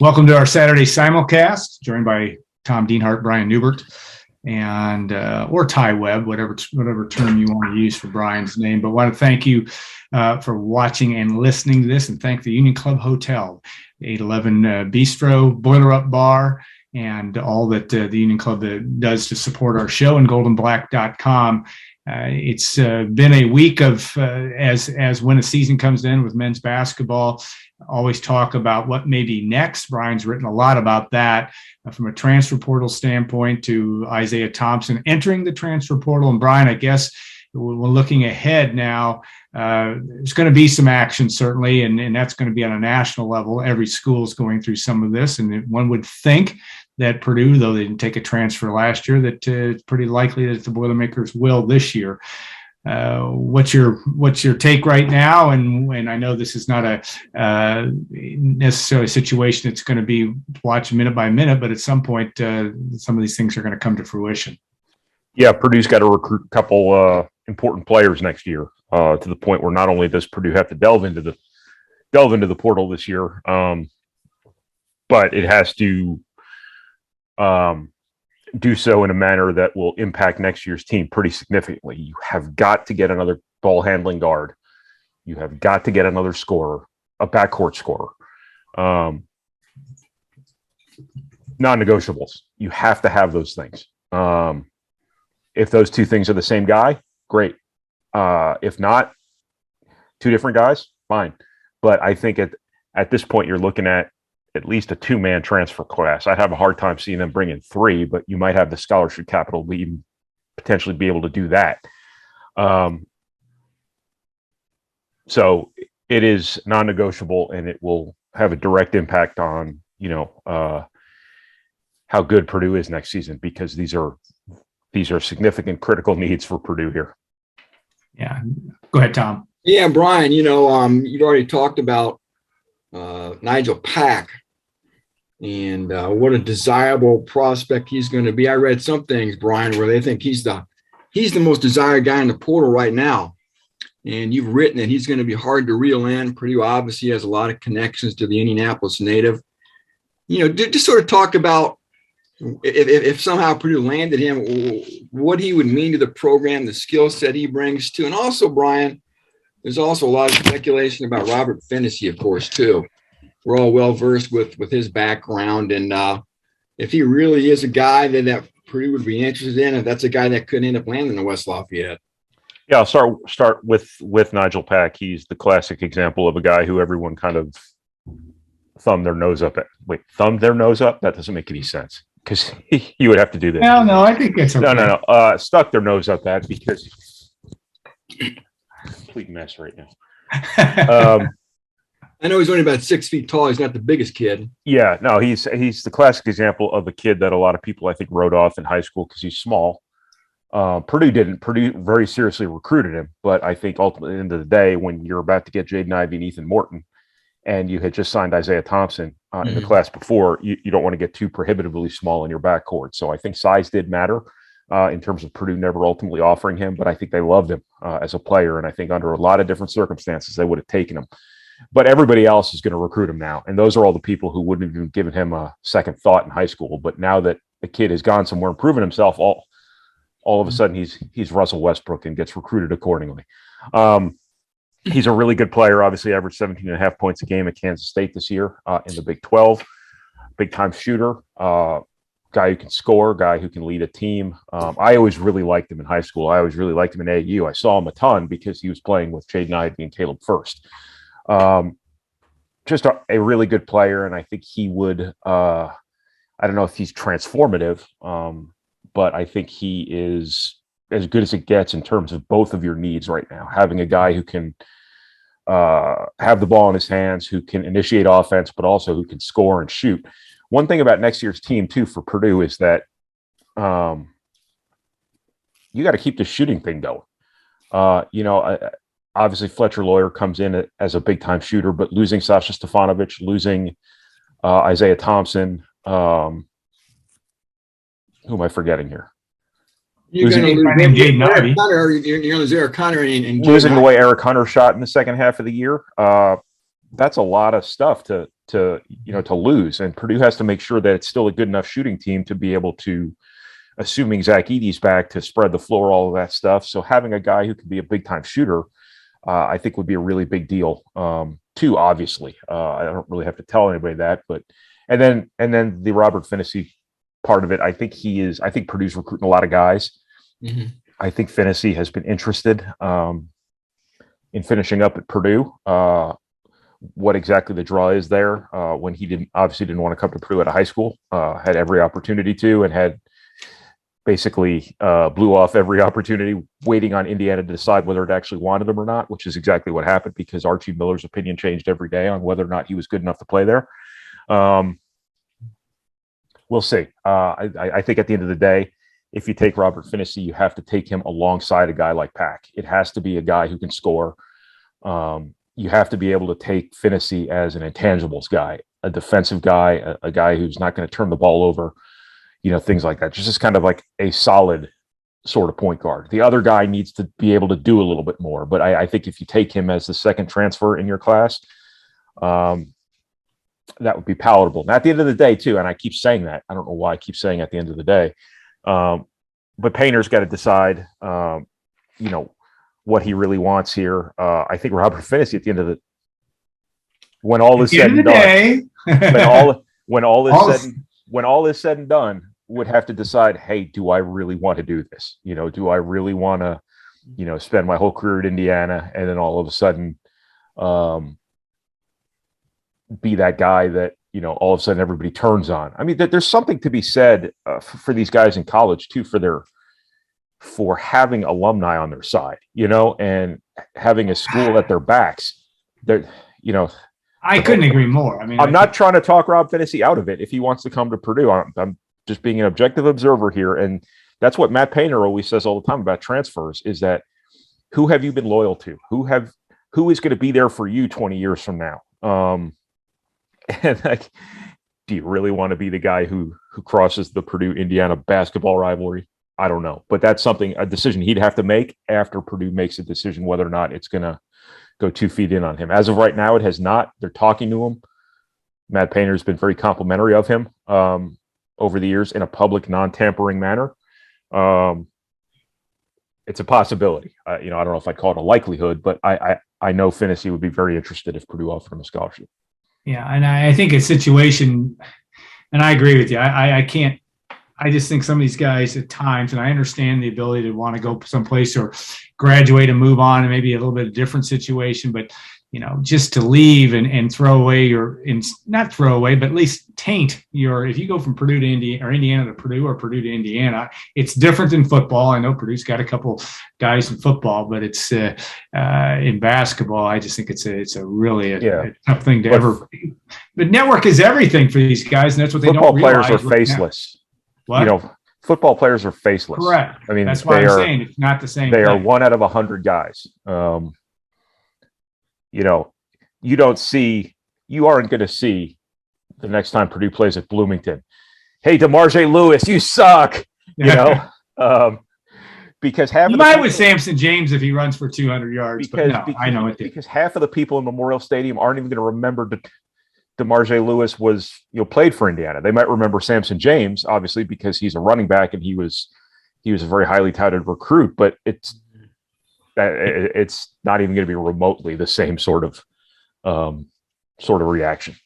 Welcome to our Saturday Simulcast, joined by Tom Dienhart, Brian Neubert, and or Ty Webb, whatever term you want to use for Brian's name. But I want to thank you for watching and listening to this, and thank the Union Club Hotel, 811 Bistro, Boiler Up Bar, and all that the Union Club does to support our show, and goldenblack.com. It's been a week of, as when a season comes in with men's basketball, always talk about what may be next. Brian's written a lot about that from a transfer portal standpoint to Isaiah Thompson entering the transfer portal. And Brian, I guess we're looking ahead now. There's going to be some action, certainly, and that's going to be on a national level. Every school is going through some of this, and one would think that Purdue, though they didn't take a transfer last year, that it's pretty likely that the Boilermakers will this year. What's your take right now? And I know this is not a necessarily a situation that's going to be watched minute by minute, but at some point, some of these things are going to come to fruition. Yeah, Purdue's got to recruit a couple important players next year, to the point where not only does Purdue have to delve into the portal this year, but it has to do so in a manner that will impact next year's team pretty significantly. You have got to get another ball handling guard. You have got to get another scorer, a backcourt scorer. Non-negotiables. You have to have those things. If those two things are the same guy, great. If not, two different guys, fine. But I think at this point, you're looking at least a two-man transfer class. I'd have a hard time seeing them bring in three, but you might have the scholarship capital to even potentially be able to do that. So it is non-negotiable, and it will have a direct impact on, how good Purdue is next season, because these are significant critical needs for Purdue here. Yeah. Go ahead, Tom. Yeah, Brian, you'd already talked about Nigel Pack and what a desirable prospect he's going to be. I read some things, Brian, where they think he's the most desired guy in the portal right now. And you've written that he's going to be hard to reel in. Purdue obviously has a lot of connections to the Indianapolis native. Just sort of talk about if somehow Purdue landed him, what he would mean to the program, the skill set he brings to. And also, Brian, there's also a lot of speculation about Robert Fennessy, of course, too. We're all well versed with his background, and if he really is a guy that Purdue would be interested in, if that's a guy that could end up landing in West Lafayette. Yeah, I'll start with Nigel Pack. He's the classic example of a guy who everyone kind of thumbed their nose up at. Wait, thumbed their nose up? That doesn't make any sense, because you would have to do this. No, I think it's okay. No. Stuck their nose up at, because complete mess right now. I know he's only about 6 feet tall. He's not the biggest kid. Yeah, no, he's the classic example of a kid that a lot of people, I think, wrote off in high school because he's small. Purdue didn't. Purdue very seriously recruited him, but I think ultimately, at the end of the day, when you're about to get Jaden Ivey and Ethan Morton, and you had just signed Isaiah Thompson in the class before, you don't want to get too prohibitively small in your backcourt. So I think size did matter in terms of Purdue never ultimately offering him, but I think they loved him as a player, and I think under a lot of different circumstances they would have taken him. But everybody else is going to recruit him now, and those are all the people who wouldn't have even given him a second thought in high school. But now that the kid has gone somewhere and proven himself, all of a sudden he's Russell Westbrook and gets recruited accordingly. He's a really good player. Obviously, averaged 17.5 points a game at Kansas State this year in the Big 12. Big-time shooter, guy who can score, guy who can lead a team. I always really liked him in high school. I always really liked him in AAU. I saw him a ton because he was playing with Jaden Ivey and Caleb First. Just a really good player, and I think he would I don't know if he's transformative, but I think he is as good as it gets in terms of both of your needs right now. Having a guy who can have the ball in his hands, who can initiate offense, but also who can score and shoot. One thing about next year's team, too, for Purdue is that you got to keep the shooting thing going. Obviously, Fletcher Lawyer comes in as a big-time shooter, but losing Sasha Stefanovic, losing Isaiah Thompson, who am I forgetting here? You're going to lose Eric Hunter. You're going to lose Eric Hunter. And losing the way Eric Hunter shot in the second half of the year. That's a lot of stuff to to lose, and Purdue has to make sure that it's still a good enough shooting team to be able to, assuming Zach Edey's back, to spread the floor, all of that stuff. So having a guy who can be a big time shooter, I think would be a really big deal. Too, obviously, I don't really have to tell anybody that, but and then the Robert Phinisee part of it, I think Purdue's recruiting a lot of guys. Mm-hmm. I think Phinisee has been interested in finishing up at Purdue. What exactly the draw is there, when he didn't want to come to Purdue out of high school, had every opportunity to, and had basically blew off every opportunity waiting on Indiana to decide whether it actually wanted him or not, which is exactly what happened, because Archie Miller's opinion changed every day on whether or not he was good enough to play there. We'll see. I think at the end of the day, if you take Robert Phinisee, you have to take him alongside a guy like Pack. It has to be a guy who can score. You have to be able to take Phinisee as an intangibles guy, a defensive guy, a guy who's not going to turn the ball over, things like that. Just kind of like a solid sort of point guard. The other guy needs to be able to do a little bit more. But I think if you take him as the second transfer in your class, that would be palatable. And at the end of the day, too, and I keep saying that, I don't know why I keep saying at the end of the day, but Painter's got to decide, what he really wants here. I think Robert Phinisee at the end of when all is said and done, when all is said and done, would have to decide, hey, do I really want to do this? Do I really want to, spend my whole career at Indiana and then all of a sudden be that guy that, all of a sudden everybody turns on. I mean, there's something to be said for these guys in college too, for having alumni on their side, and having a school at their backs. I couldn't agree more. I mean, I'm not trying to talk Rob Phinisee out of it. If he wants to come to Purdue, I'm just being an objective observer here. And that's what Matt Painter always says all the time about transfers, is that who have you been loyal to? Who is going to be there for you 20 years from now? And like, do you really want to be the guy who crosses the Purdue-Indiana basketball rivalry? I don't know, but that's a decision he'd have to make after Purdue makes a decision whether or not it's going to go 2 feet in on him. As of right now, it has not. They're talking to him. Matt Painter has been very complimentary of him over the years in a public, non-tampering manner. It's a possibility. I don't know if I'd call it a likelihood, but I know Phinisee would be very interested if Purdue offered him a scholarship. Yeah, and I think a situation, and I agree with you. I just think some of these guys at times, and I understand the ability to want to go someplace or graduate and move on and maybe a little bit of different situation, but just to leave and throw away not throw away, but at least taint if you go from Purdue to Indiana, or Indiana to Purdue, or Purdue to Indiana, it's different than football. I know Purdue's got a couple guys in football, but it's in basketball, I just think it's a really a tough thing to ever. But network is everything for these guys, and that's what they don't realize. Football players are faceless. What? Football players are faceless. Correct. I mean, that's why I'm saying it's not the same. They are 1 out of 100 guys. You aren't going to see the next time Purdue plays at Bloomington, hey, DeMarge Lewis, you suck. Because you might with Samson James if he runs for 200 yards. I know it. Because half of the people in Memorial Stadium aren't even going to remember DeMarge Lewis played for Indiana. They might remember Samson James, obviously, because he's a running back and he was a very highly touted recruit, but it's not even going to be remotely the same sort of reaction.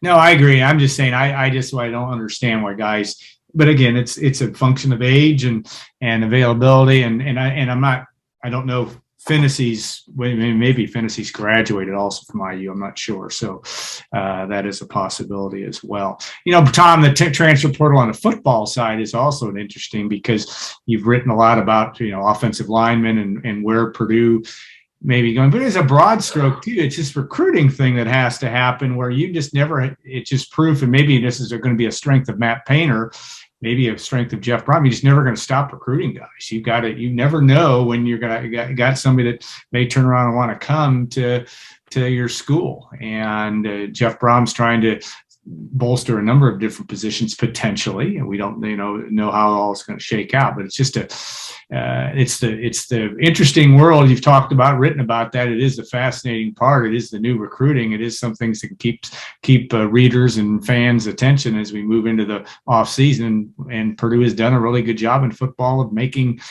No, I agree. I'm just saying, I don't understand why guys, but again, it's a function of age and availability. I don't know if maybe Phinisee's graduated also from IU. I'm not sure. So that is a possibility as well. Tom, the transfer portal on the football side is also interesting because you've written a lot about, offensive linemen and where Purdue may be going, but it's a broad stroke too. It's this recruiting thing that has to happen where you just it's just proof. And maybe this is going to be a strength of Matt Painter, maybe a strength of Jeff Brom. You're just never going to stop recruiting guys. You never know when you got somebody that may turn around and want to come to your school. And Jeff Brom's trying to bolster a number of different positions potentially, and we don't know how all it's going to shake out. But it's just it's the interesting world you've talked about, written about that. It is the fascinating part. It is the new recruiting. It is some things that can keep readers and fans' attention as we move into the off season. And Purdue has done a really good job in football of making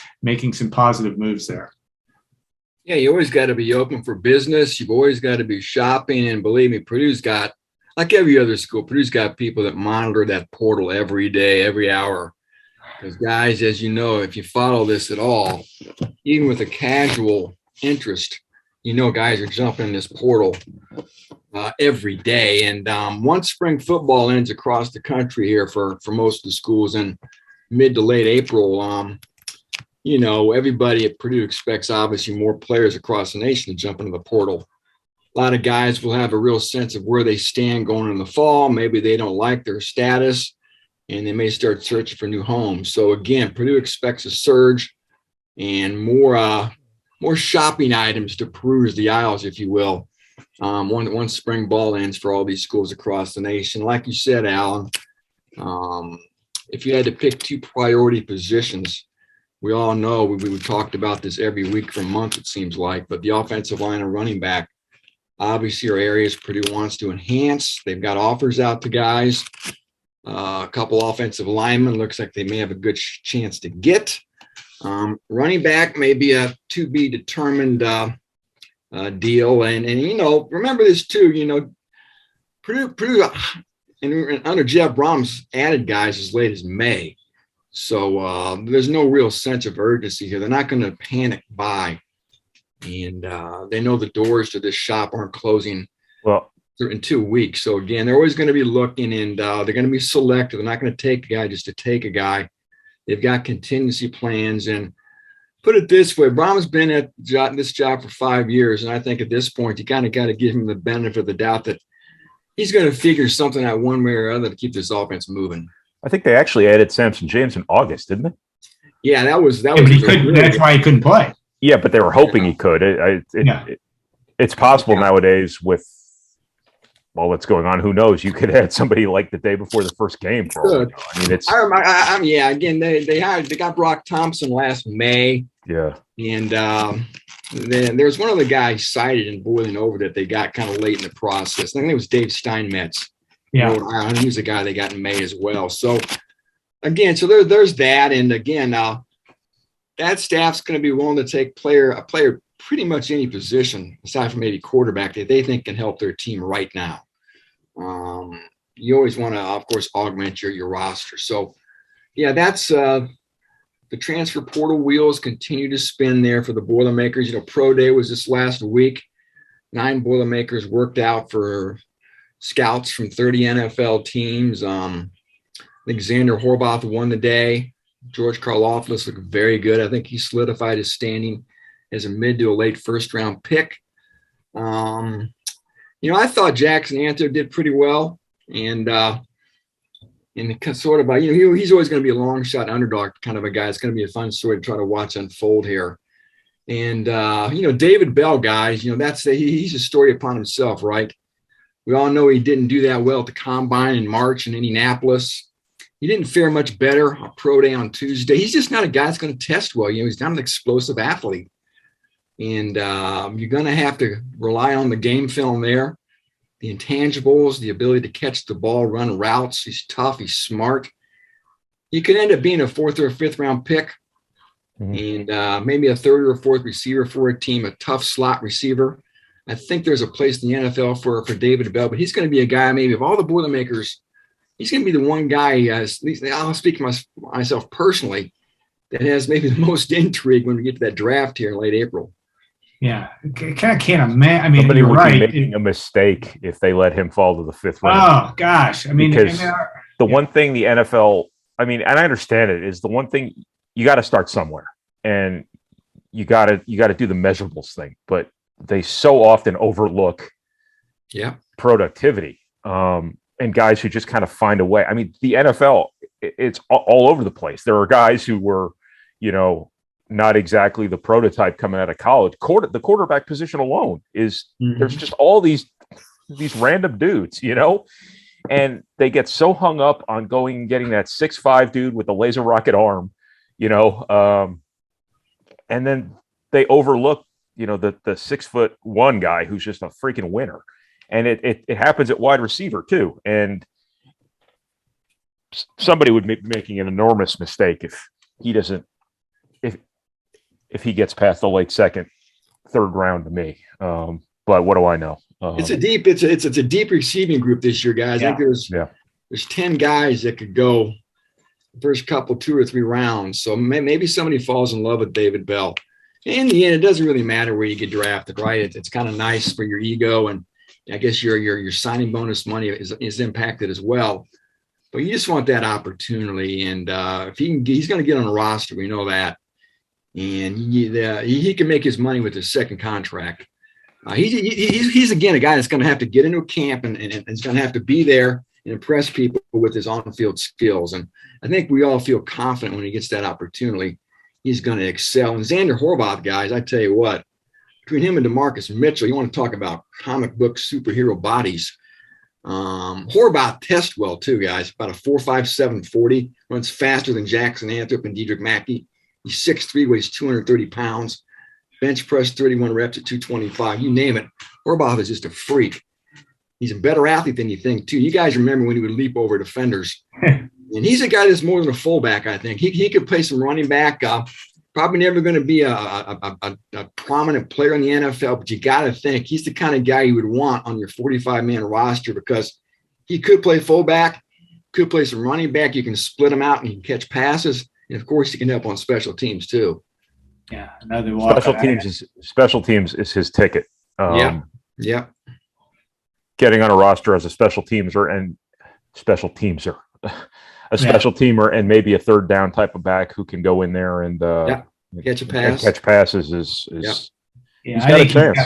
some positive moves there. Yeah, you always got to be open for business. You've always got to be shopping. And believe me, Purdue's got, like every other school, Purdue's got people that monitor that portal every day, every hour. Because guys, as you know, if you follow this at all, even with a casual interest, guys are jumping in this portal every day. And once spring football ends across the country here for most of the schools in mid to late April, everybody at Purdue expects obviously more players across the nation to jump into the portal. A lot of guys will have a real sense of where they stand going in the fall. Maybe they don't like their status and they may start searching for new homes. So again, Purdue expects a surge and more shopping items to peruse the aisles, if you will, once spring ball ends for all these schools across the nation. Like you said, Alan, if you had to pick two priority positions, we all know we talked about this every week for a month, it seems like, but the offensive line and running back obviously are areas Purdue wants to enhance. They've got offers out to guys. A couple offensive linemen looks like they may have a good chance to get. Running back may be a to be determined deal. And remember this too, Purdue and under Jeff Brahms added guys as late as May. So there's no real sense of urgency here. They're not going to panic buy. And they know the doors to this shop aren't closing in 2 weeks. So, again, they're always going to be looking, and they're going to be selective. They're not going to take a guy just to take a guy. They've got contingency plans. And put it this way, Brahms been at this job for 5 years, and I think at this point you kind of got to give him the benefit of the doubt that he's going to figure something out one way or other to keep this offense moving. I think they actually added Samson James in August, didn't they? Yeah, that was. But that's why he couldn't play. Yeah, but they were hoping he could. It's possible nowadays with what's going on. Who knows? You could add somebody like the day before the first game. Again, they got Brock Thompson last May. Yeah, and then there's one other guy cited in boiling over that they got kind of late in the process. I think it was Dave Steinmetz. Yeah, he was a guy they got in May as well. So again, there's that, and again, that staff's going to be willing to take a player pretty much any position aside from maybe quarterback that they think can help their team right now. You always want to, of course, augment your roster. So, yeah, that's the transfer portal wheels continue to spin there for the Boilermakers. Pro Day was this last week. 9 Boilermakers worked out for scouts from 30 NFL teams. I think Xander Horvath won the day. George Karlaftis looked very good. I think he solidified his standing as a mid to a late first-round pick. I thought Jackson Anto did pretty well. And sort of he's always going to be a long shot underdog kind of a guy. It's going to be a fun story to try to watch unfold here. And, David Bell, guys, he's a story upon himself, right? We all know he didn't do that well at the Combine in March in Indianapolis. He didn't fare much better on Pro Day on Tuesday. He's just not a guy that's going to test well. He's not an explosive athlete. And you're going to have to rely on the game film there, the intangibles, the ability to catch the ball, run routes. He's tough. He's smart. He could end up being a 4th or 5th round pick and maybe a 3rd or 4th receiver for a team, a tough slot receiver. I think there's a place in the NFL for David Bell, but he's going to be a guy maybe of all the Boilermakers, he's going to be the one guy, at least I'll speak for myself personally, that has maybe the most intrigue when we get to that draft here in late April. Yeah, I can't imagine. I mean, somebody you're would right. be making a mistake if they let him fall to the 5th round. Oh gosh, I mean, because one thing the NFL, and I understand it, is the one thing you got to start somewhere, and you got to do the measurables thing, but they so often overlook productivity. And guys who just kind of find a way. I mean, the NFL, it's all over the place. There are guys who were, not exactly the prototype coming out of college. The quarterback position alone is there's just all these random dudes, And they get so hung up on going and getting that 6'5" dude with a laser rocket arm, and then they overlook, the 6'1" guy who's just a freaking winner. And it happens at wide receiver too. And somebody would be making an enormous mistake if he doesn't, if he gets past the late second, third round to me. But what do I know? It's a deep receiving group this year, guys. I think there's 10 guys that could go the first couple, 2 or 3 rounds. So maybe somebody falls in love with David Bell. In the end, it doesn't really matter where you get drafted, right? It's kind of nice for your ego, and I guess your signing bonus money is impacted as well. But you just want that opportunity, and if he's going to get on a roster, we know that, and he can make his money with his second contract. He's again a guy that's going to have to get into a camp and is going to have to be there and impress people with his on-field skills. And I think we all feel confident when he gets that opportunity, he's going to excel. And Xander Horvath, guys, I tell you what, between him and DeMarcus Mitchell, you want to talk about comic book superhero bodies. Horvath tests well too, guys. About a 4.57 40, runs faster than Jackson Anthrop and Diedrich Mackey. He's 6'3", weighs 230 pounds. Bench press 31 reps at 225. You name it. Horvath is just a freak. He's a better athlete than you think, too. You guys remember when he would leap over defenders. And he's a guy that's more than a fullback, I think. He could play some running back. Probably never going to be a prominent player in the NFL, but you got to think he's the kind of guy you would want on your 45-man roster because he could play fullback, could play some running back. You can split him out and he can catch passes. And, of course, he can help on special teams, too. Yeah, another special teams is his ticket. Yeah. Getting on a roster as a special teamer and maybe a third down type of back who can go in there and catch passes is he's got a chance.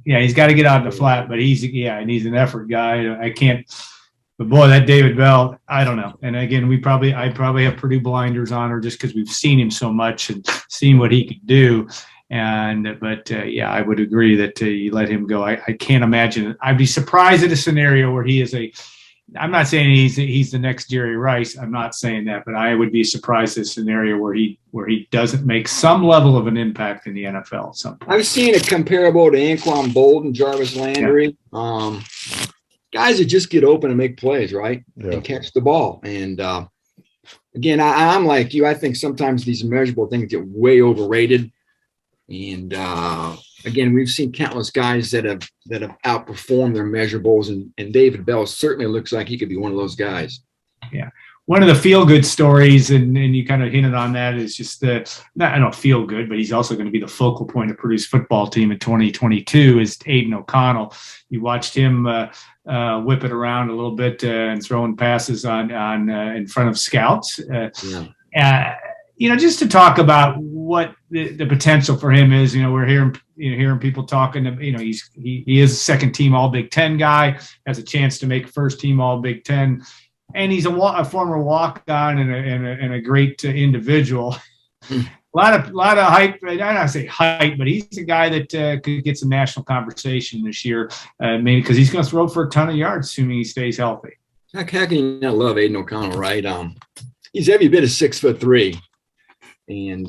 He's got to get out in the flat, but he's an effort guy. I can't. But boy, that David Bell, I don't know. And again, I probably have Purdue blinders on, or just because we've seen him so much and seen what he can do. But I would agree that you let him go. I can't imagine. I'd be surprised at a scenario where he is I'm not saying he's the next Jerry Rice. I'm not saying that, but I would be surprised at a scenario where he doesn't make some level of an impact in the NFL at some point. I've seen it comparable to Anquan Bolden, Jarvis Landry. Yeah. Guys that just get open and make plays, right? Yeah. And catch the ball. And again, I'm like you. I think sometimes these measurable things get way overrated. And again, we've seen countless guys that have outperformed their measurables, and David Bell certainly looks like he could be one of those guys. Yeah. One of the feel-good stories, and you kind of hinted on that, is just I don't feel good, but he's also going to be the focal point of Purdue's football team in 2022 is Aiden O'Connell. You watched him whip it around a little bit and throwing passes on in front of scouts. Just to talk about what the potential for him is. We're hearing people talking. He is a second team All Big Ten guy, has a chance to make first team All Big Ten. And he's a former walk-on and a great individual. A lot of hype. I don't say hype, but he's a guy that could get some national conversation this year, maybe because he's going to throw for a ton of yards, assuming he stays healthy. How can you not love Aiden O'Connell, right? He's every bit of 6'3", and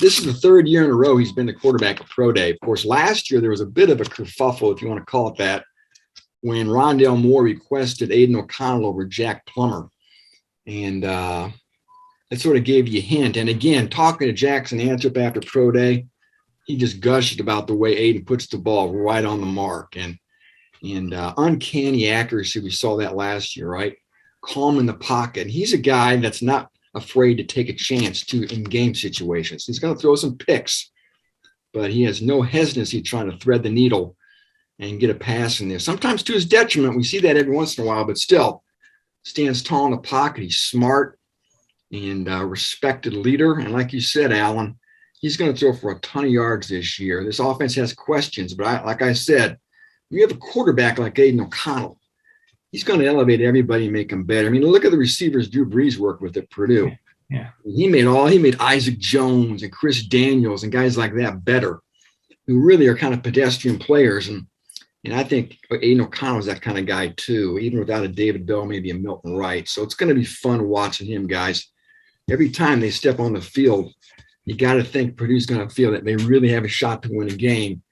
this is the third year in a row he's been the quarterback at Pro Day. Of course, last year there was a bit of a kerfuffle, if you want to call it that, when Rondale Moore requested Aiden O'Connell over Jack Plummer. And that sort of gave you a hint. And again, talking to Jackson Anthrop after Pro Day, he just gushed about the way Aiden puts the ball right on the mark. And uncanny accuracy, we saw that last year, right? Calm in the pocket. And he's a guy that's not afraid to take a chance in game situations. He's going to throw some picks, but he has no hesitancy trying to thread the needle and get a pass in there. Sometimes to his detriment. We see that every once in a while, but still stands tall in the pocket. He's smart and respected leader. And like you said, Alan, he's going to throw for a ton of yards this year. This offense has questions, but like I said, when you have a quarterback like Aiden O'Connell, he's going to elevate everybody and make them better. I mean, look at the receivers Drew Brees worked with at Purdue. Yeah. He made Isaac Jones and Chris Daniels and guys like that better, who really are kind of pedestrian players. And And I think Aiden O'Connell is that kind of guy too, even without a David Bell, maybe a Milton Wright. So it's going to be fun watching him, guys. Every time they step on the field, you got to think Purdue's going to feel that they really have a shot to win a game.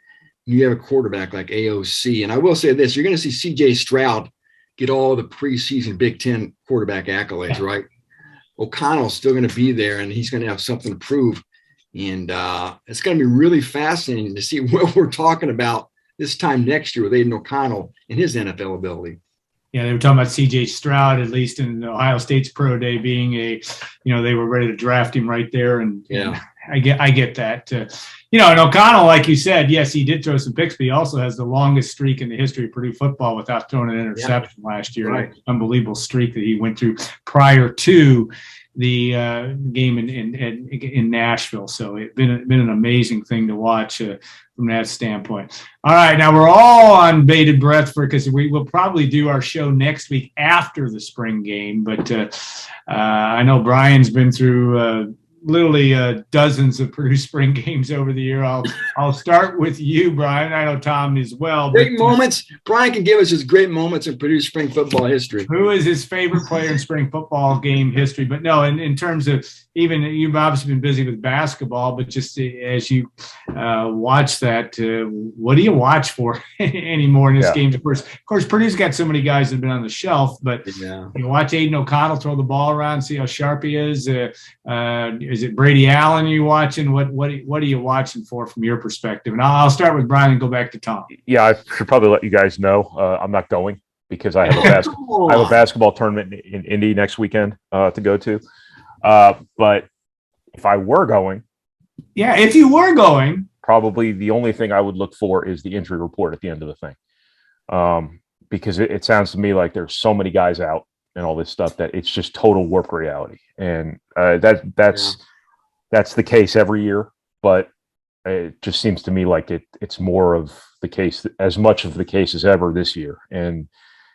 You have a quarterback like AOC. And I will say this, you're going to see CJ Stroud get all the preseason Big Ten quarterback accolades, right? O'Connell's still going to be there, and he's going to have something to prove. And it's going to be really fascinating to see what we're talking about this time next year with Aiden O'Connell and his NFL ability. Yeah, they were talking about CJ Stroud, at least in Ohio State's pro day, being they were ready to draft him right there. And I get that. And O'Connell, like you said, yes, he did throw some picks, but he also has the longest streak in the history of Purdue football without throwing an interception last year. Right. Unbelievable streak that he went through prior to the game in Nashville. So it's been an amazing thing to watch from that standpoint. All right, now we're all on bated breath because we will probably do our show next week after the spring game. But I know Brian's been through literally dozens of Purdue spring games over the year. I'll start with you, Brian. I know Tom as well. Great moments. Brian can give us his great moments in Purdue spring football history. Who is his favorite player in spring football game history? But no, in terms of even you've obviously been busy with basketball, but just as you watch that, what do you watch for anymore in this game? Of course, Purdue's got so many guys that have been on the shelf, but you watch Aiden O'Connell throw the ball around, see how sharp he is. Is it Brady Allen you're watching? What are you watching for from your perspective? And I'll start with Brian and go back to Tom. Yeah, I should probably let you guys know I'm not going because I have a basketball tournament in Indy next weekend to go to. But if I were going, if you were going, probably the only thing I would look for is the injury report at the end of the thing, because it sounds to me like there's so many guys out and all this stuff that it's just total warped reality, and that's the case every year. But it just seems to me like it's more of the case, as much of the case as ever this year, and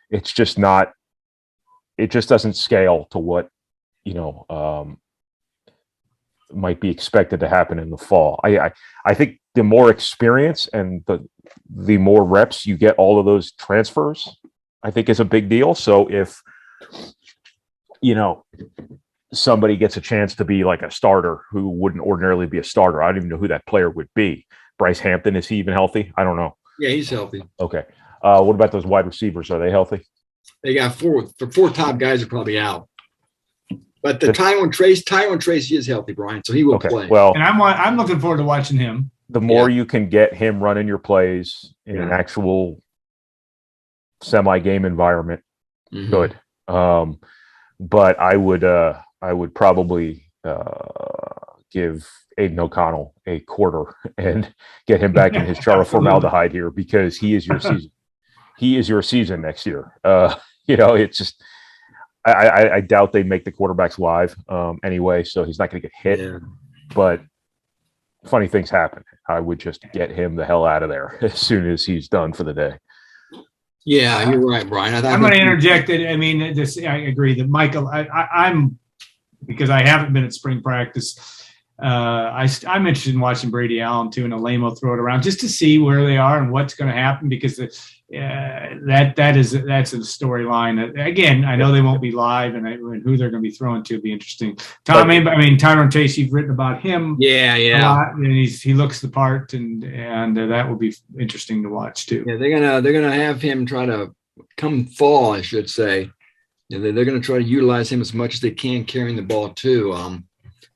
it's just not. It just doesn't scale to what might be expected to happen in the fall. I think the more experience and the more reps you get, all of those transfers, I think is a big deal. So if somebody gets a chance to be like a starter who wouldn't ordinarily be a starter, I don't even know who that player would be. Bryce Hampton, is he even healthy? I don't know. Yeah, he's healthy. Okay. What about those wide receivers? Are they healthy? They got four top guys are probably out. But the Tyrone Tracy is healthy, Brian, so he will play. Well, and I'm looking forward to watching him. The more you can get him running your plays in an actual semi-game environment, good. But I would probably give Aiden O'Connell a quarter and get him back in his jar of formaldehyde here, because he is your season. He is your season next year. It's just. I doubt they make the quarterbacks live anyway, so he's not going to get hit. Yeah. But funny things happen. I would just get him the hell out of there as soon as he's done for the day. Yeah, you're right, Brian. I'm going to interject that. I mean, I agree that Michael. I'm because I haven't been at spring practice. I'm interested in watching Brady Allen too and Alamo throw it around just to see where they are and what's going to happen, because that's a storyline. Again, I know they won't be live, and who they're going to be throwing to will be interesting. Tom, I mean, Tyrone Chase, you've written about him. Yeah. A lot, and he looks the part, and that will be interesting to watch too. Yeah, they're gonna have him try to come fall, I should say. They're going to try to utilize him as much as they can carrying the ball too.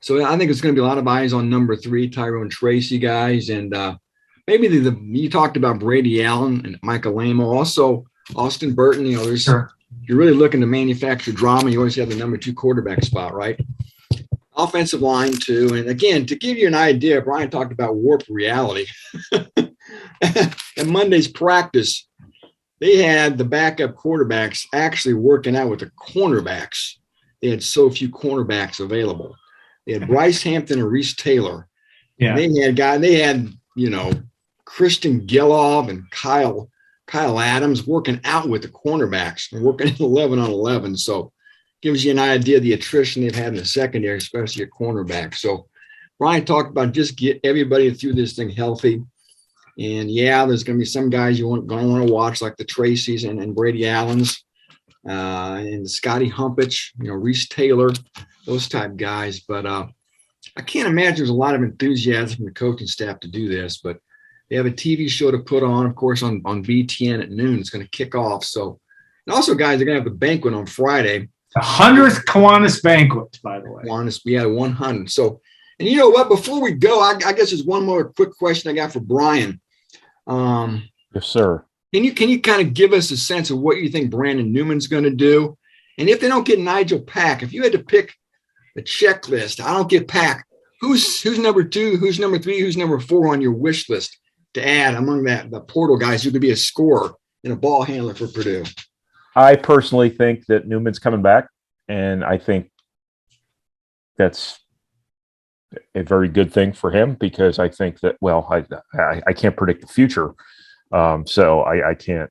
So I think it's going to be a lot of eyes on number 3, Tyrone Tracy, guys. And maybe you talked about Brady Allen and Michael Lamo, also Austin Burton. You're really looking to manufacture drama. You always have the number 2 quarterback spot, right? Offensive line too. And again, to give you an idea, Brian talked about warped reality. At Monday's practice, they had the backup quarterbacks actually working out with the cornerbacks. They had so few cornerbacks available. They had Bryce Hampton and Reese Taylor. Yeah. They had Christian Gilov and Kyle Adams working out with the cornerbacks and working 11 on 11. So gives you an idea of the attrition they've had in the secondary, especially at cornerback. So Brian talked about just get everybody through this thing healthy. And yeah, there's going to be some guys you going to want to watch, like the Tracys and Brady Allens, and Scotty Humpich, Reese Taylor, those type guys. But I can't imagine there's a lot of enthusiasm from the coaching staff to do this. But they have a TV show to put on, of course, on BTN at noon. It's going to kick off. So, and also, guys, they're going to have the banquet on Friday. The 100th Kiwanis banquet, by the way. Kiwanis, yeah, 100. So, and you know what? Before we go, I guess there's one more quick question I got for Brian. Yes, sir. Can you kind of give us a sense of what you think Brandon Newman's going to do? And if they don't get Nigel Pack, if you had to pick a checklist, I don't get Pack, who's number 2, who's number 3, who's number 4 on your wish list to add among the portal guys who could be a scorer and a ball handler for Purdue? I personally think that Newman's coming back, and I think that's a very good thing for him, because I think that, well, I can't predict the future. So I can't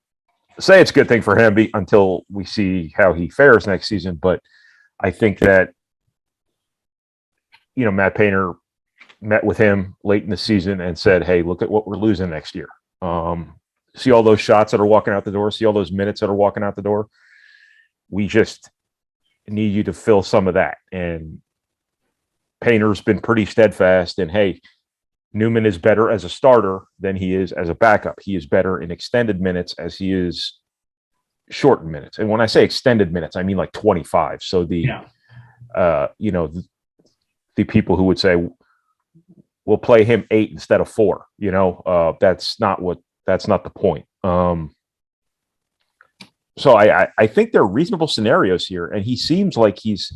say it's a good thing for him until we see how he fares next season. But I think that, Matt Painter met with him late in the season and said, hey, look at what we're losing next year. See all those shots that are walking out the door, see all those minutes that are walking out the door. We just need you to fill some of that. And Painter's been pretty steadfast. And hey, Newman is better as a starter than he is as a backup. He is better in extended minutes as he is shortened minutes. And when I say extended minutes, I mean like 25. So the people who would say we'll play him 8 instead of 4, that's not the point. So I think there are reasonable scenarios here, and he seems like he's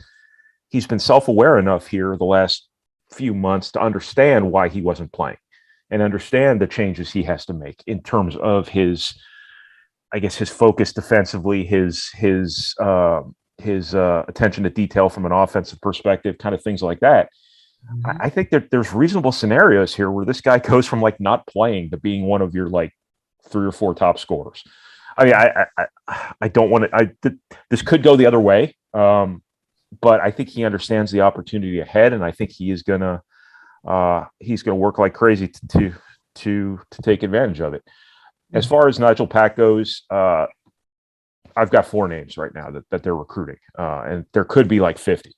been self-aware enough here the last few months to understand why he wasn't playing and understand the changes he has to make in terms of his focus defensively, his attention to detail from an offensive perspective, kind of things like that. Mm-hmm. I think that there's reasonable scenarios here where this guy goes from like not playing to being one of your like 3 or 4 top scorers. I mean, I don't want to. This could go the other way, but I think he understands the opportunity ahead, and I think he's gonna work like crazy to take advantage of it. As far as Nigel Pack goes, I've got 4 names right now that they're recruiting, and there could be like 50.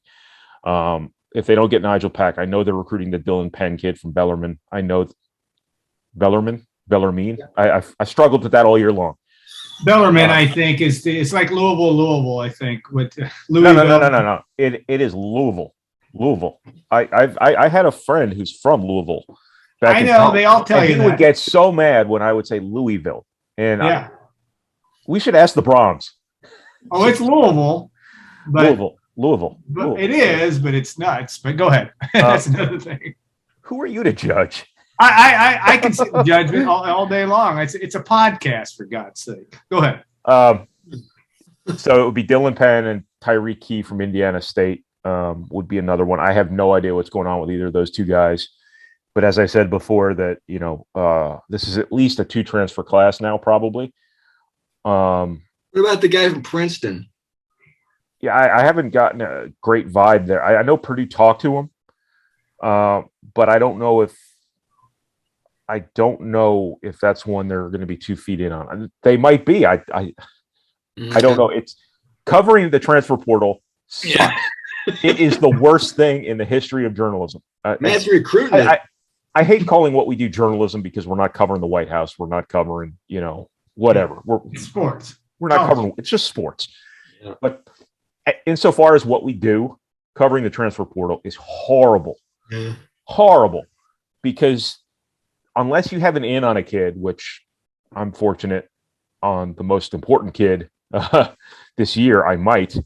If they don't get Nigel Pack, I know they're recruiting the Dylan Penn kid from Bellarmine. I know Bellarmine. I struggled with that all year long. Bellarmine, I think, it's like Louisville. I think with Louisville. No. It is Louisville. I had a friend who's from Louisville. I know they all tell you he that. Would get so mad when I would say Louisville, and yeah, we should ask the Browns. Oh, it's Louisville, but Louisville. It is, but it's nuts. But go ahead. That's another thing. Who are you to judge? I can see judgment all day long. It's a podcast, for God's sake. Go ahead. So it would be Dylan Penn and Tyreek Key from Indiana State would be another one. I have no idea what's going on with either of those 2 guys. But as I said before, that this is at least a 2 transfer class now, probably. What about the guy from Princeton? Yeah, I haven't gotten a great vibe there. I know Purdue talked to him, but I don't know if that's one they're going to be 2 feet in on. They might be. I don't know. It's covering the transfer portal. Yeah. It is the worst thing in the history of journalism. Man's recruiting. I hate calling what we do journalism, because we're not covering the White House. We're not covering, whatever. It's sports. We're not covering. It's just sports. Yeah. But insofar as what we do, covering the transfer portal is horrible. Yeah. Horrible, because unless you have an in on a kid, which I'm fortunate on the most important kid this year, I might.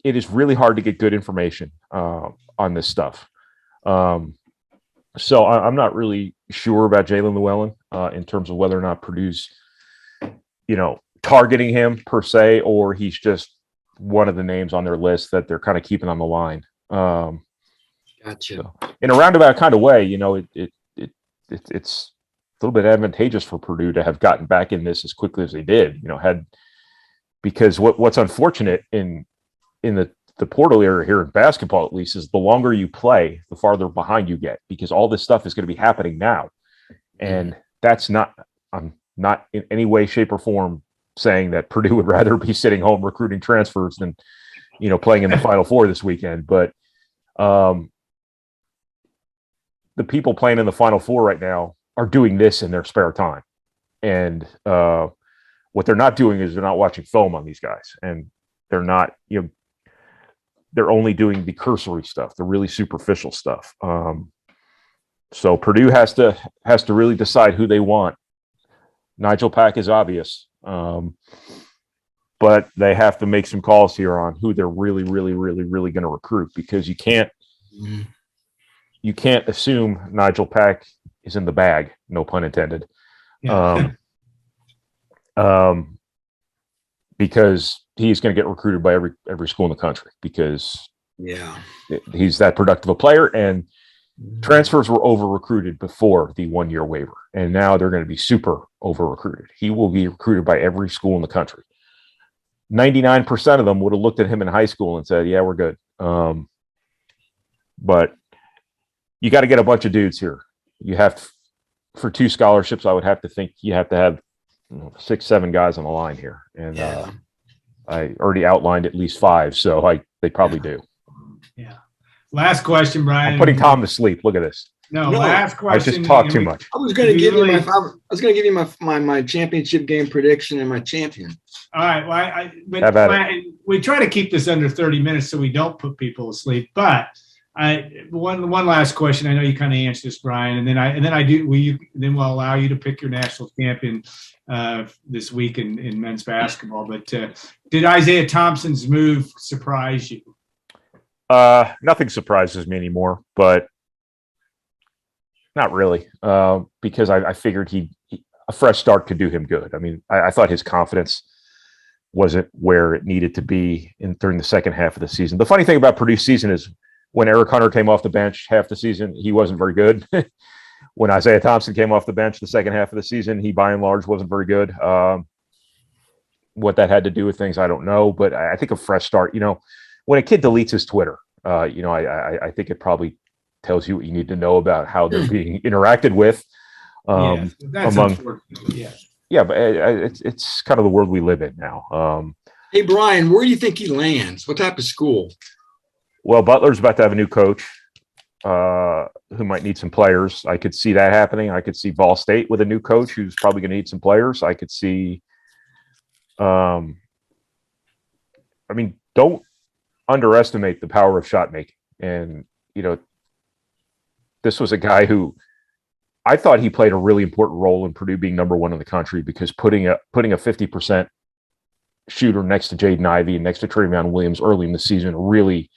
It is really hard to get good information on this stuff. So I'm not really sure about Jalen Llewellyn in terms of whether or not Purdue's, targeting him per se, or he's just one of the names on their list that they're kind of keeping on the line. Gotcha. So, in a roundabout kind of way, it's a little bit advantageous for Purdue to have gotten back in this as quickly as they did. Because what's unfortunate in the portal area here in basketball, at least, is the longer you play, the farther behind you get, because all this stuff is going to be happening now. And I'm not in any way, shape, or form saying that Purdue would rather be sitting home recruiting transfers than, playing in the Final Four this weekend. But the people playing in the Final Four right now are doing this in their spare time. And what they're not doing is they're not watching film on these guys. And they're not, they're only doing the cursory stuff, the really superficial stuff. So Purdue has to really decide who they want. Nigel Pack is obvious, but they have to make some calls here on who they're really, really, really, really going to recruit, because you can't assume Nigel Pack is in the bag, no pun intended, because he's going to get recruited by every school in the country, because he's that productive a player, and transfers were over recruited before the 1 year waiver, and now they're going to be super over recruited. He will be recruited by every school in the country. 99% of them would have looked at him in high school and said, yeah, we're good. But you got to get a bunch of dudes here. You have for 2 scholarships, I would have to think you have to have 6-7 guys on the line here. And I already outlined at least 5. So they probably do. Yeah. Last question, Brian. I'm putting Tom to sleep. Look at this. No, last question. I just talked too much. I was going to give you my championship game prediction and my champion. All right. We try to keep this under 30 minutes so we don't put people to sleep. But one last question. I know you kind of answered this, Brian, and then we'll allow you to pick your national champion this week in men's basketball. But did Isaiah Thompson's move surprise you? Nothing surprises me anymore, but not really, because I figured a fresh start could do him good. I mean, I thought his confidence wasn't where it needed to be during the second half of the season. The funny thing about Purdue's season is when Eric Hunter came off the bench half the season, he wasn't very good. When Isaiah Thompson came off the bench the second half of the season, he by and large wasn't very good. What that had to do with things, I don't know, but I think a fresh start, when a kid deletes his Twitter, I think it probably tells you what you need to know about how they're being interacted with. That's unfortunate. Yeah, but it's kind of the world we live in now. Hey, Brian, where do you think he lands? What type of school? Well, Butler's about to have a new coach who might need some players. I could see that happening. I could see Ball State with a new coach who's probably going to need some players. I could see don't underestimate the power of shot making. And, this was a guy who I thought he played a really important role in Purdue being number 1 in the country, because putting a 50% shooter next to Jaden Ivey and next to Travion Williams early in the season really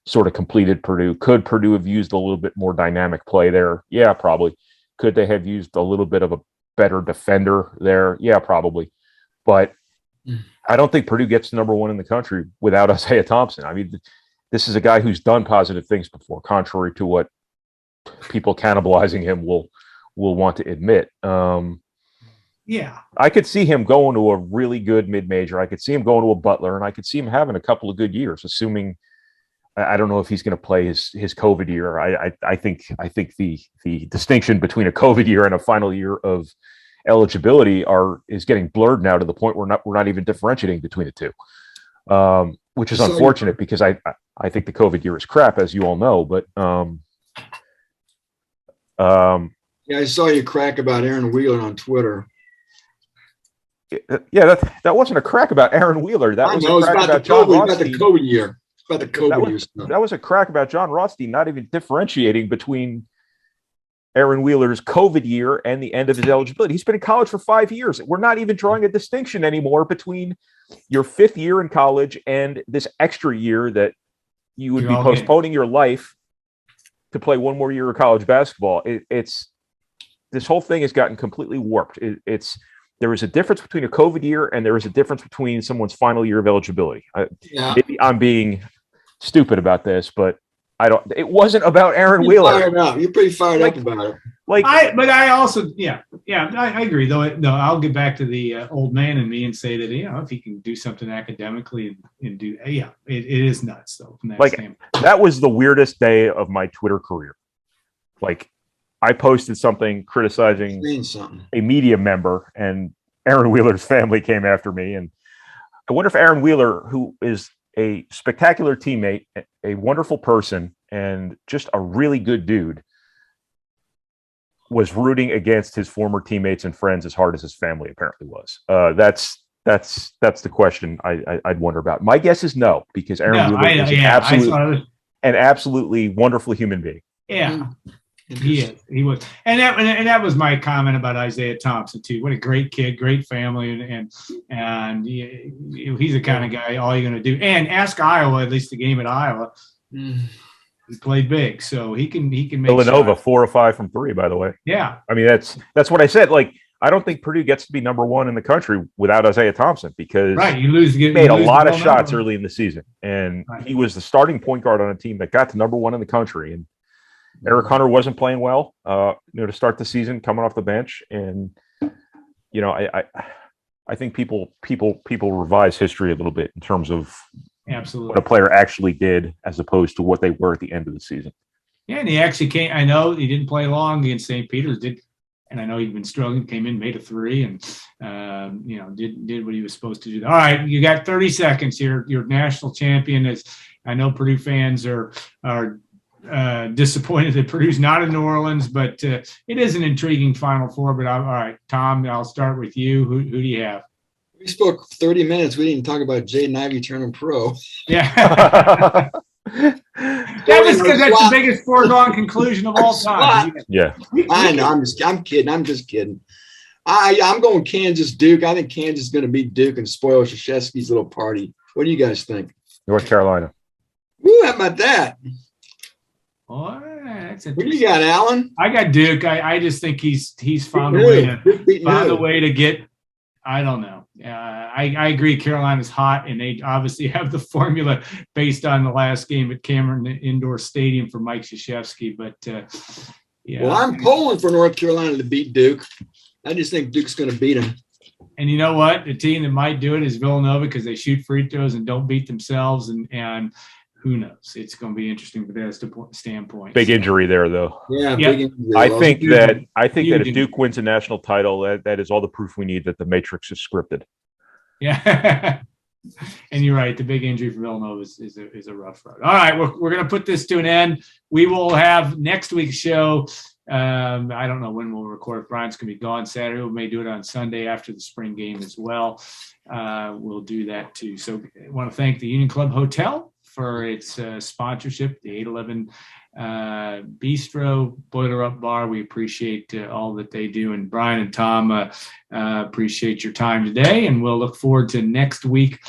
sort of completed Purdue. Could Purdue have used a little bit more dynamic play there? Yeah, probably. Could they have used a little bit of a better defender there? Yeah, probably. But I don't think Purdue gets number 1 in the country without Isaiah Thompson. I mean, this is a guy who's done positive things before, contrary to what people cannibalizing him will want to admit. I could see him going to a really good mid-major. I could see him going to a Butler, and I could see him having a couple of good years, assuming I don't know if he's going to play his COVID year. I think the distinction between a COVID year and a final year of eligibility is getting blurred now to the point where we're not even differentiating between the two, which is unfortunate, because I think the COVID year is crap, as you all know. But I saw you crack about Aaron Wheeler on Twitter. Yeah, that wasn't a crack about Aaron Wheeler. That was a crack about John Ross-Ade. The COVID year. About the COVID year stuff. That was a crack about John Ross-Ade not even differentiating between Aaron Wheeler's COVID year and the end of his eligibility. He's been in college for 5 years. We're not even drawing a distinction anymore between your 5th year in college and this extra year that you would be postponing your life to play 1 more year of college basketball. This whole thing has gotten completely warped. There is a difference between a COVID year and there is a difference between someone's final year of eligibility. Maybe I'm being stupid about this, but it wasn't about Aaron Wheeler. You're pretty fired up about it. I agree though. No, I'll get back to the old man in me and say that, if he can do something academically and do, it is nuts though. From that standpoint. That was the weirdest day of my Twitter career. I posted something criticizing Saying something. a media member, and Aaron Wheeler's family came after me. And I wonder if Aaron Wheeler, who is a spectacular teammate, a wonderful person, and just a really good dude, was rooting against his former teammates and friends as hard as his family apparently was. That's the question I'd wonder about. My guess is no, because Aaron Wheeler is an absolutely wonderful human being. Yeah. He is. He was, and that was my comment about Isaiah Thompson too. What a great kid, great family, and he's the kind of guy. All you're going to do, and ask Iowa. At least the game at Iowa, he played big, so he can make Villanova shots. 4 or 5 from 3. By the way, yeah. I mean that's what I said. Like, I don't think Purdue gets to be number 1 in the country without Isaiah Thompson, because he made a lot of shots early in the season, and he was the starting point guard on a team that got to number 1 in the country. And Eric Hunter wasn't playing well, to start the season, coming off the bench, and I think people revise history a little bit in terms of absolutely what a player actually did as opposed to what they were at the end of the season. Yeah, and he actually came. I know he didn't play long against St. Peter's, and I know he'd been struggling. Came in, made a 3, and did what he was supposed to do. All right, you got 30 seconds here. Your national champion is. I know Purdue fans are disappointed that Purdue's not in New Orleans, but it is an intriguing Final Four. But all right, Tom, I'll start with you. Who do you have? We spoke 30 minutes. We didn't talk about Jaden Ivey turning pro. Yeah. That was because that's the biggest foregone conclusion of all time. Yeah. I know. I'm kidding. I'm just kidding. I'm going Kansas Duke. I think Kansas is going to beat Duke and spoil Krzyzewski's little party. What do you guys think? North Carolina. Woo, how about that? Oh, that's what do you got, Alan? I got Duke. I just think he's found a way to get. I don't know. I agree. Carolina's hot, and they obviously have the formula based on the last game at Cameron Indoor Stadium for Mike Krzyzewski. But yeah. Well, I'm pulling for North Carolina to beat Duke. I just think Duke's going to beat them. And you know what? The team that might do it is Villanova, because they shoot free throws and don't beat themselves, and who knows? It's going to be interesting from their standpoint. Big injury there, though. Yeah, big injury. I think that if Duke wins a national title, that is all the proof we need that the Matrix is scripted. Yeah, and you're right. The big injury for Villanova is a rough road. All right, we're going to put this to an end. We will have next week's show. I don't know when we'll record. If Brian's going to be gone Saturday, we may do it on Sunday after the spring game as well. We'll do that too. So I want to thank the Union Club Hotel for its sponsorship, the 811 Bistro, Boiler Up Bar. We appreciate all that they do. And Brian and Tom, appreciate your time today. And we'll look forward to next week,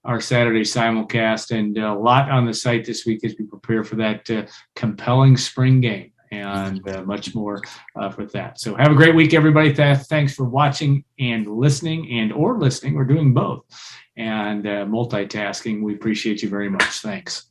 our Saturday simulcast, and a lot on the site this week as we prepare for that compelling spring game, and much more for that. So have a great week, everybody. Thanks for watching and listening, or listening. We're doing both. And multitasking. We appreciate you very much. Thanks.